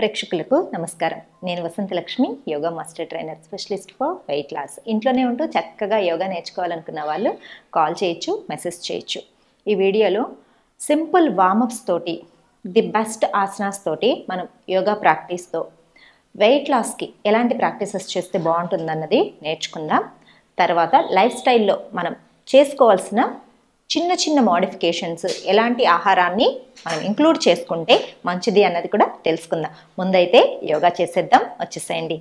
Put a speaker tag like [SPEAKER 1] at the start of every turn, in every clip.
[SPEAKER 1] ప్రేక్షకులకు నమస్కారం. నేను Vasanthalakshmi, yoga master trainer, specialist for weight loss. ఇంట్లోనే ఉంటూ చక్కగా యోగా నేర్చుకోవాలనుకున్న వాళ్ళు కాల్ చేయొచ్చు, మెసేజ్ చేయొచ్చు. ఈ వీడియోలో సింపుల్ వార్మప్స్ తోటి, ది బెస్ట్ ఆసనాస్ తోటి మనం యోగా ప్రాక్టీస్తో వెయిట్ లాస్కి ఎలాంటి ప్రాక్టీసెస్ చేస్తే బాగుంటుందన్నది నేర్చుకుందాం. తర్వాత లైఫ్ స్టైల్లో మనం చేసుకోవాల్సిన చిన్న చిన్న మోడిఫికేషన్స్, ఎలాంటి ఆహారాన్ని మనం ఇంక్లూడ్ చేసుకుంటే మంచిది అన్నది కూడా తెలుసుకుందాం. ముందైతే యోగా చేసేద్దాం, వచ్చేసేయండి.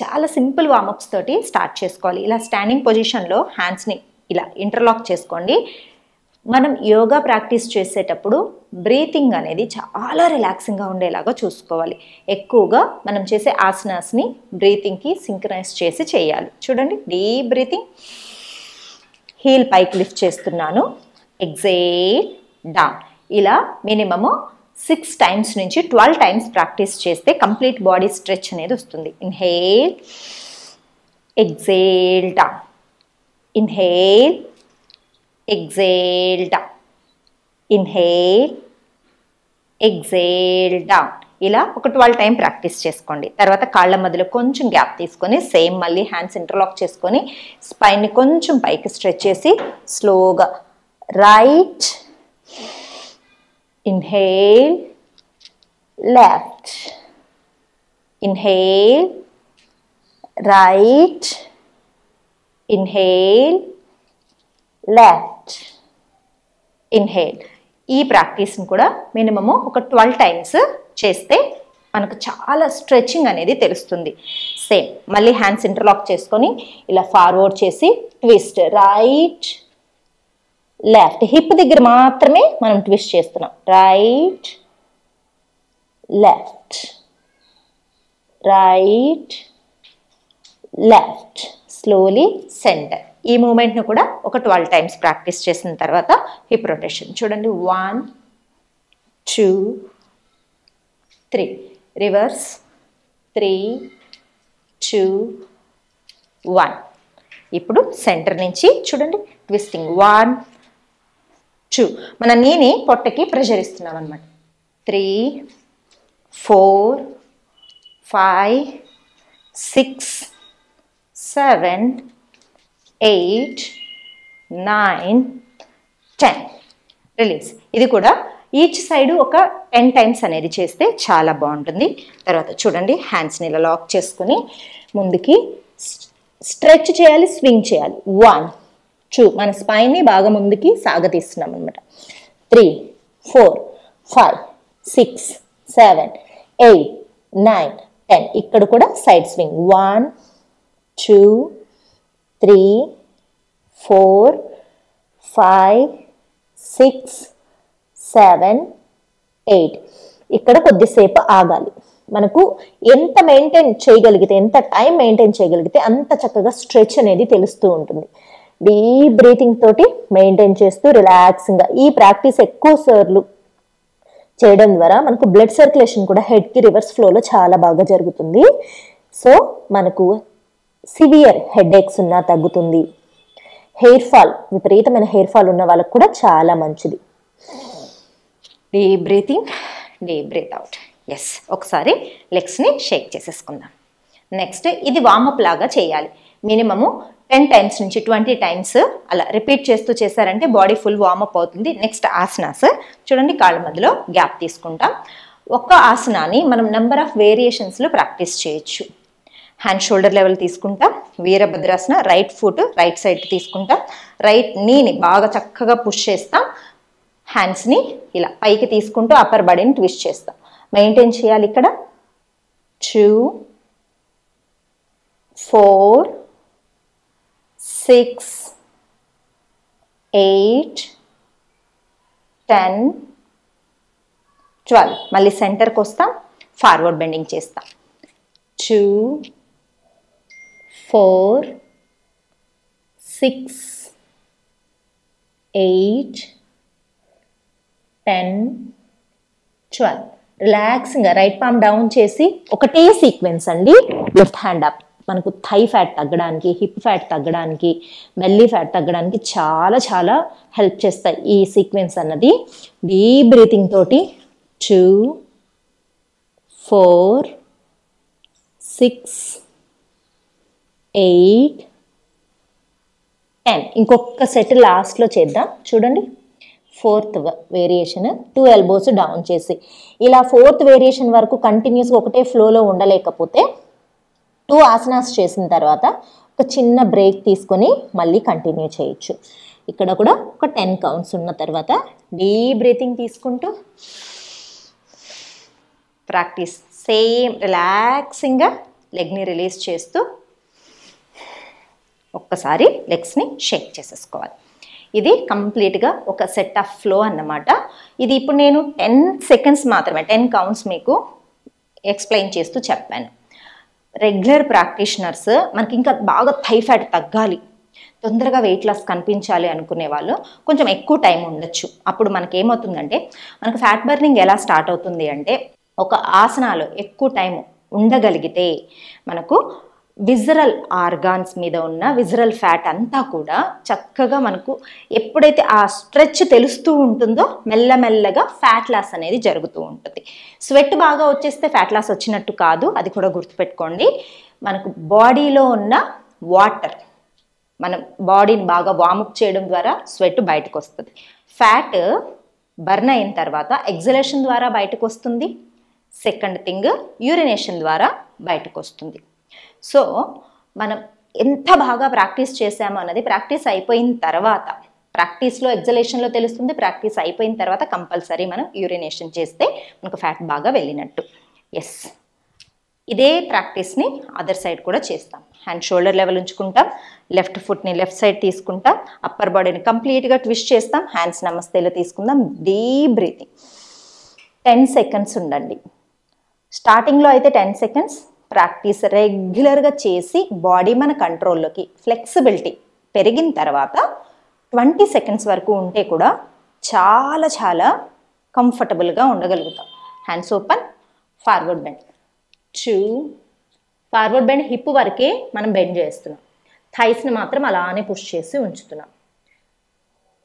[SPEAKER 1] చాలా సింపుల్ వార్మప్స్ తోటి స్టార్ట్ చేసుకోవాలి. ఇలా స్టాండింగ్ పొజిషన్లో హ్యాండ్స్ని ఇలా ఇంటర్లాక్ చేసుకోండి. మనం యోగా ప్రాక్టీస్ చేసేటప్పుడు బ్రీతింగ్ అనేది చాలా రిలాక్సింగ్గా ఉండేలాగా చూసుకోవాలి. ఎక్కువగా మనం చేసే ఆసనాస్ని బ్రీతింగ్కి సింక్రనైజ్ చేసి చేయాలి. చూడండి, డీప్ బ్రీతింగ్, హీల్ పైకి లిఫ్ట్ చేస్తున్నాను, ఎగ్జేల్ డౌన్. ఇలా మినిమము 6 టైమ్స్ నుంచి 12 టైమ్స్ ప్రాక్టీస్ చేస్తే కంప్లీట్ బాడీ స్ట్రెచ్ అనేది వస్తుంది. Inhale, exhale down, inhale, exhale down, inhale, exhale down. ఇలా ఒక 12 టైం ప్రాక్టీస్ చేసుకోండి. తర్వాత కాళ్ళ మధ్యలో కొంచెం గ్యాప్ తీసుకొని సేమ్ మళ్ళీ హ్యాండ్స్ ఇంటర్లాక్ చేసుకొని స్పైన్ని కొంచెం పైకి స్ట్రెచ్ చేసి స్లోగా right, inhale, left, inhale, right, inhale, left, inhale. ఈ ప్రాక్టీస్ని కూడా మినిమము ఒక 12 టైమ్స్ చేస్తే మనకు చాలా స్ట్రెచింగ్ అనేది తెలుస్తుంది. సేమ్ మళ్ళీ హ్యాండ్స్ ఇంటర్లాక్ చేసుకొని ఇలా ఫార్వర్డ్ చేసి ట్విస్ట్, రైట్, లెఫ్ట్. హిప్ దగ్గర మాత్రమే మనం ట్విస్ట్ చేస్తున్నాం. Right, left, right, left. Slowly centre. ఈ మూమెంట్ను కూడా ఒక 12 టైమ్స్ ప్రాక్టీస్ చేసిన తర్వాత హిప్ రొటేషన్ చూడండి. 1 2 3, రివర్స్, 3 2 1. ఇప్పుడు సెంటర్ నుంచి చూడండి, ట్విస్టింగ్ 1 2. మన నీని పొట్టకి ప్రెషర్ ఇస్తున్నాం అనమాట. 3 4 5 6 7 8 9 10. రిలీజ్. ఇది కూడా ఈచ్ సైడ్ ఒక 10 టైమ్స్ అనేది చేస్తే చాలా బాగుంటుంది. తర్వాత చూడండి, హ్యాండ్స్ని ఇలా లాక్ చేసుకుని ముందుకి స్ట్రెచ్ చేయాలి, స్వింగ్ చేయాలి. 1 2, మన స్పైన్ని బాగా ముందుకి సాగతీస్తున్నాం అనమాట. 3 4 5 6 7 8 9 10. ఇక్కడ కూడా సైడ్ స్వింగ్. 1 2 3 4 5 6 7 8. ఇక్కడ కొద్దిసేపు ఆగాలి. మనకు ఎంత మెయింటైన్ చేయగలిగితే, ఎంత టైం మెయింటైన్ చేయగలిగితే అంత చక్కగా స్ట్రెచ్ అనేది తెలుస్తూ ఉంటుంది. డీప్ బ్రీతింగ్ తోటి మెయింటైన్ చేస్తూ రిలాక్సింగ్గా ఈ ప్రాక్టీస్ ఎక్కువ సార్లు చేయడం ద్వారా మనకు బ్లడ్ సర్క్యులేషన్ కూడా హెడ్కి రివర్స్ ఫ్లోలో చాలా బాగా జరుగుతుంది. సో మనకు సివియర్ హెడేక్స్ ఉన్నా తగ్గుతుంది. హెయిర్ ఫాల్, విపరీతమైన హెయిర్ ఫాల్ ఉన్న వాళ్ళకు కూడా చాలా మంచిది. Deep breathing, deep breath out. Yes, ఒకసారి లెగ్స్ని షేక్ చేసేసుకుందాం. నెక్స్ట్ ఇది వార్మప్ లాగా చేయాలి. మినిమము 10 టైమ్స్ నుంచి 20 టైమ్స్ అలా రిపీట్ చేస్తూ చేశారంటే బాడీ ఫుల్ వార్మప్ అవుతుంది. నెక్స్ట్ ఆసనాస్ చూడండి, కాళ్ళ మధ్యలో గ్యాప్ తీసుకుంటాం. ఒక్క ఆసనాన్ని మనం నెంబర్ ఆఫ్ వేరియేషన్స్లో ప్రాక్టీస్ చేయొచ్చు. హ్యాండ్ షోల్డర్ లెవెల్ తీసుకుంటాం. వీరభద్రాసన, రైట్ ఫుట్ రైట్ సైడ్కి తీసుకుంటాం. రైట్ నీని బాగా చక్కగా పుష్ చేస్తాం. హ్యాండ్స్ని ఇలా పైకి తీసుకుంటూ అప్పర్ బాడీని ట్విస్ట్ చేస్తాం. మెయింటైన్ చేయాలి. ఇక్కడ 2 4 6 8 10 12. మళ్ళీ సెంటర్కి వస్తాం, ఫార్వర్డ్ బెండింగ్ చేస్తాం. 2 4 6 8 10 12. రిలాక్సింగ్గా రైట్ పామ్ డౌన్ చేసి ఒకటే సీక్వెన్స్ అండి. Left hand up. మనకు థై ఫ్యాట్ తగ్గడానికి, హిప్ ఫ్యాట్ తగ్గడానికి, బెల్లీ ఫ్యాట్ తగ్గడానికి చాలా చాలా హెల్ప్ చేస్తాయి ఈ సీక్వెన్స్ అన్నది. డీప్ బ్రీతింగ్ తోటి 2 4 6 8 10. ఇంకొక సెట్ లాస్ట్లో చేద్దాం. చూడండి, 4th వేరియేషన్ 2 ఎల్బోస్ డౌన్ చేసి ఇలా 4th వేరియేషన్ వరకు కంటిన్యూస్గా ఒకటే ఫ్లోలో ఉండలేకపోతే 2 ఆసనాస్ చేసిన తర్వాత ఒక చిన్న బ్రేక్ తీసుకొని మళ్ళీ కంటిన్యూ చేయొచ్చు. ఇక్కడ కూడా ఒక 10 కౌంట్స్ ఉన్న తర్వాత డీప్ బ్రీతింగ్ తీసుకుంటూ ప్రాక్టీస్ సేమ్ రిలాక్సింగ్గా లెగ్ని రిలీజ్ చేస్తూ ఒక్కసారి లెగ్స్ని షేక్ చేసేసుకోవాలి. ఇది కంప్లీట్గా ఒక సెట్ ఆఫ్ ఫ్లో అన్నమాట. ఇది ఇప్పుడు నేను 10 సెకండ్స్ మాత్రమే 10 కౌంట్స్ మీకు ఎక్స్ప్లెయిన్ చేస్తూ చెప్పాను. రెగ్యులర్ ప్రాక్టీషనర్స్ మనకి ఇంకా బాగా థై ఫ్యాట్ తగ్గాలి, తొందరగా వెయిట్ లాస్ కనిపించాలి అనుకునే వాళ్ళు కొంచెం ఎక్కువ టైం ఉండొచ్చు. అప్పుడు మనకి ఏమవుతుందంటే, మనకు ఫ్యాట్ బర్నింగ్ ఎలా స్టార్ట్ అవుతుంది అంటే, ఒక ఆసనాలు ఎక్కువ టైం ఉండగలిగితే మనకు విజరల్ ఆర్గాన్స్ మీద ఉన్న విజరల్ ఫ్యాట్ అంతా కూడా చక్కగా మనకు ఎప్పుడైతే ఆ స్ట్రెచ్ తెలుస్తూ ఉంటుందో మెల్లమెల్లగా ఫ్యాట్ లాస్ అనేది జరుగుతూ ఉంటుంది. స్వెట్ బాగా వచ్చేస్తే ఫ్యాట్ లాస్ వచ్చినట్టు కాదు, అది కూడా గుర్తుపెట్టుకోండి. మనకు బాడీలో ఉన్న వాటర్ మనం బాడీని బాగా వార్మప్ చేయడం ద్వారా స్వెట్ బయటకు వస్తుంది. ఫ్యాట్ బర్న్ అయిన తర్వాత ఎగ్జలేషన్ ద్వారా బయటకు వస్తుంది. సెకండ్ థింగ్ యూరినేషన్ ద్వారా బయటకు వస్తుంది. సో మనం ఎంత బాగా ప్రాక్టీస్ చేసామో అన్నది ప్రాక్టీస్ అయిపోయిన తర్వాత, ప్రాక్టీస్లో ఎగ్జలేషన్లో తెలుస్తుంది. ప్రాక్టీస్ అయిపోయిన తర్వాత కంపల్సరీ మనం యూరినేషన్ చేస్తే మనకు ఫ్యాట్ బాగా వెళ్ళినట్టు. ఎస్, ఇదే ప్రాక్టీస్ని అదర్ సైడ్ కూడా చేస్తాం. హ్యాండ్ షోల్డర్ లెవెల్ ఉంచుకుంటాం, లెఫ్ట్ ఫుట్ని లెఫ్ట్ సైడ్ తీసుకుంటాం, అప్పర్ బాడీని కంప్లీట్గా ట్విస్ట్ చేస్తాం, హ్యాండ్స్ నమస్తేలో తీసుకుందాం. డీప్ బ్రీతింగ్ 10 సెకండ్స్ ఉండండి. స్టార్టింగ్లో అయితే 10 సెకండ్స్ ప్రాక్టీస్ రెగ్యులర్గా చేసి బాడీ మన కంట్రోల్లోకి ఫ్లెక్సిబిలిటీ పెరిగిన తర్వాత 20 సెకండ్స్ వరకు ఉంటే కూడా చాలా చాలా కంఫర్టబుల్గా ఉండగలుగుతాం. Hands open, forward bend 2, forward bend hip వరకే మనం బెండ్ చేస్తున్నాం, థైస్ని మాత్రం అలానే పుష్ చేసి ఉంచుతున్నాం.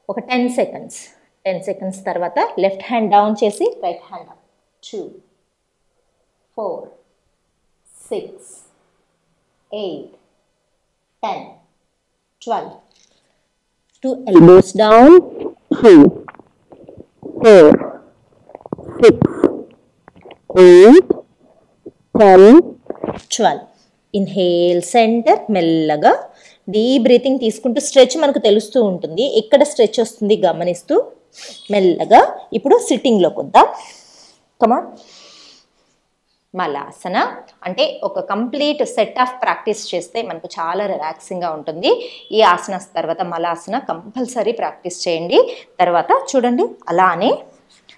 [SPEAKER 1] ఒక 10 సెకండ్స్. 10 సెకండ్స్ తర్వాత లెఫ్ట్ హ్యాండ్ డౌన్ చేసి right hand up. 2 4 6 8 10 12. 2 elbows down. 3 4 6 8 10 12. Inhale centre, మెల్లగా డీప్ బ్రీతింగ్ తీసుకుంటూ స్ట్రెచ్ మనకు తెలుస్తూ ఉంటుంది. ఎక్కడ స్ట్రెచ్ వస్తుంది గమనిస్తూ మెల్లగా ఇప్పుడు సిట్టింగ్లోకి వద్దాం. కమాన్. మలాసన అంటే ఒక కంప్లీట్ సెట్ ఆఫ్ ప్రాక్టీస్ చేస్తే మనకు చాలా రిలాక్సింగ్గా ఉంటుంది. ఈ ఆసనాస్ తర్వాత మలాసన కంపల్సరీ ప్రాక్టీస్ చేయండి. తర్వాత చూడండి, అలానే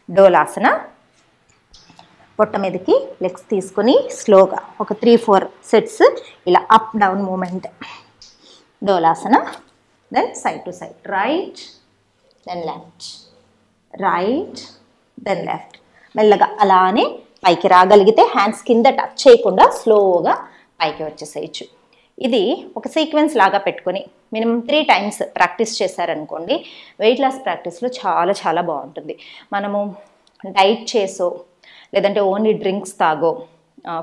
[SPEAKER 1] డోలాసన. పొట్ట మీదకి లెగ్స్ తీసుకొని స్లోగా ఒక 3-4 సెట్స్ ఇలా up down movement. Dolasana. Then side to side, right then left, right then left. మెల్లగా అలానే పైకి రాగలిగితే హ్యాండ్స్ కింద టచ్ చేయకుండా స్లోగా పైకి వచ్చేసేయచ్చు. ఇది ఒక సీక్వెన్స్ లాగా పెట్టుకొని మినిమం 3 టైమ్స్ ప్రాక్టీస్ చేశారనుకోండి, వెయిట్ లాస్ ప్రాక్టీస్లో చాలా చాలా బాగుంటుంది. మనము డైట్ చేసో లేదంటే ఓన్లీ డ్రింక్స్ తాగో,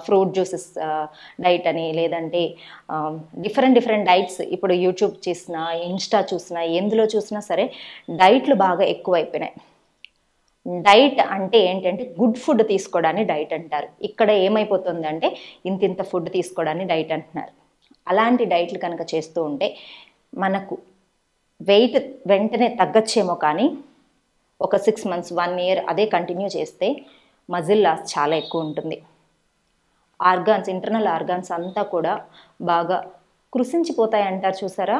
[SPEAKER 1] ఫ్రూట్ జ్యూసెస్ డైట్ అని, లేదంటే డిఫరెంట్ డైట్స్ ఇప్పుడు యూట్యూబ్ చూసినా ఇన్స్టా చూసినా ఎందులో చూసినా సరే డైట్లు బాగా ఎక్కువైపోయినాయి. డైట్ అంటే ఏంటంటే గుడ్ ఫుడ్ తీసుకోవడాన్ని డైట్ అంటారు. ఇక్కడ ఏమైపోతుంది ఇంత ఫుడ్ తీసుకోవడాన్ని డైట్ అంటున్నారు. అలాంటి డైట్లు కనుక చేస్తూ ఉంటే మనకు వెయిట్ వెంటనే తగ్గచ్చేమో, కానీ ఒక 6 months 1 year అదే కంటిన్యూ చేస్తే మజిల్ లాస్ చాలా ఎక్కువ ఉంటుంది. ఆర్గాన్స్, ఇంటర్నల్ ఆర్గాన్స్ అంతా కూడా బాగా కృషించిపోతాయి అంటారు చూసారా,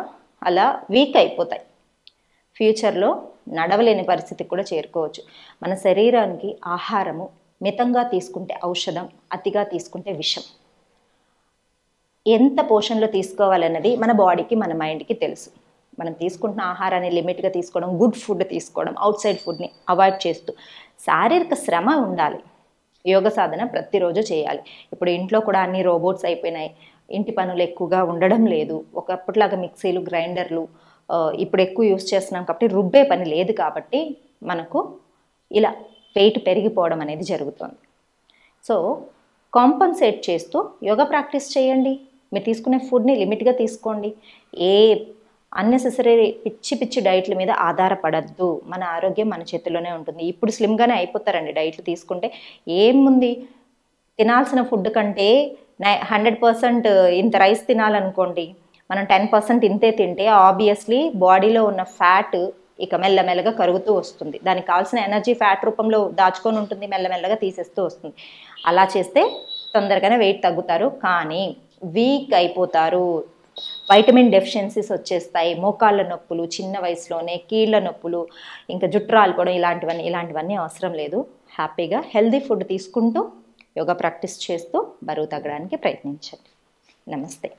[SPEAKER 1] అలా వీక్ అయిపోతాయి. ఫ్యూచర్లో నడవలేని పరిస్థితికి కూడా చేరుకోవచ్చు. మన శరీరానికి ఆహారము మితంగా తీసుకుంటే ఔషధం, అతిగా తీసుకుంటే విషం. ఎంత పోషన్లో తీసుకోవాలన్నది మన బాడీకి మన మైండ్కి తెలుసు. మనం తీసుకుంటున్న ఆహారాన్ని లిమిట్గా తీసుకోవడం, గుడ్ ఫుడ్ తీసుకోవడం, అవుట్ సైడ్ ఫుడ్ని అవాయిడ్ చేస్తూ శారీరక శ్రమ ఉండాలి. యోగ సాధన ప్రతిరోజు చేయాలి. ఇప్పుడు ఇంట్లో కూడా అన్ని రోబోట్స్ అయిపోయినాయి, ఇంటి పనులు ఎక్కువగా ఉండడం లేదు. ఒకప్పటిలాగా మిక్సీలు, గ్రైండర్లు ఇప్పుడు ఎక్కువ యూస్ చేస్తున్నాం కాబట్టి రుబ్బే పని లేదు, కాబట్టి మనకు ఇలా వెయిట్ పెరిగిపోవడం అనేది జరుగుతుంది. సో కాంపన్సేట్ చేస్తూ యోగా ప్రాక్టీస్ చేయండి. మీరు తీసుకునే ఫుడ్ని లిమిట్గా తీసుకోండి. ఏ అన్నెసెసరీ పిచ్చి పిచ్చి డైట్ల మీద ఆధారపడద్దు. మన ఆరోగ్యం మన చేతిలోనే ఉంటుంది. ఇప్పుడు స్లిమ్గానే అయిపోతారండి డైట్లు తీసుకుంటే. ఏముంది, తినాల్సిన ఫుడ్ కంటే 100% ఇంత రైస్ తినాలనుకోండి, మనం 10% ఇంతే తింటే ఆబ్వియస్లీ బాడీలో ఉన్న ఫ్యాట్ ఇక మెల్లమెల్లగా కరుగుతూ వస్తుంది. దానికి కావాల్సిన ఎనర్జీ ఫ్యాట్ రూపంలో దాచుకొని ఉంటుంది, మెల్లమెల్లగా తీసేస్తూ వస్తుంది. అలా చేస్తే తొందరగానే వెయిట్ తగ్గుతారు, కానీ వీక్ అయిపోతారు. వైటమిన్ డెఫిషియన్సీస్ వచ్చేస్తాయి, మోకాళ్ళ నొప్పులు చిన్న వయసులోనే, కీళ్ళ నొప్పులు, ఇంకా జుట్టు రాలిపోవడం, ఇలాంటివన్నీ అవసరం లేదు. హ్యాపీగా హెల్దీ ఫుడ్ తీసుకుంటూ యోగా ప్రాక్టీస్ చేస్తూ బరువు తగ్గడానికి ప్రయత్నించండి. నమస్తే.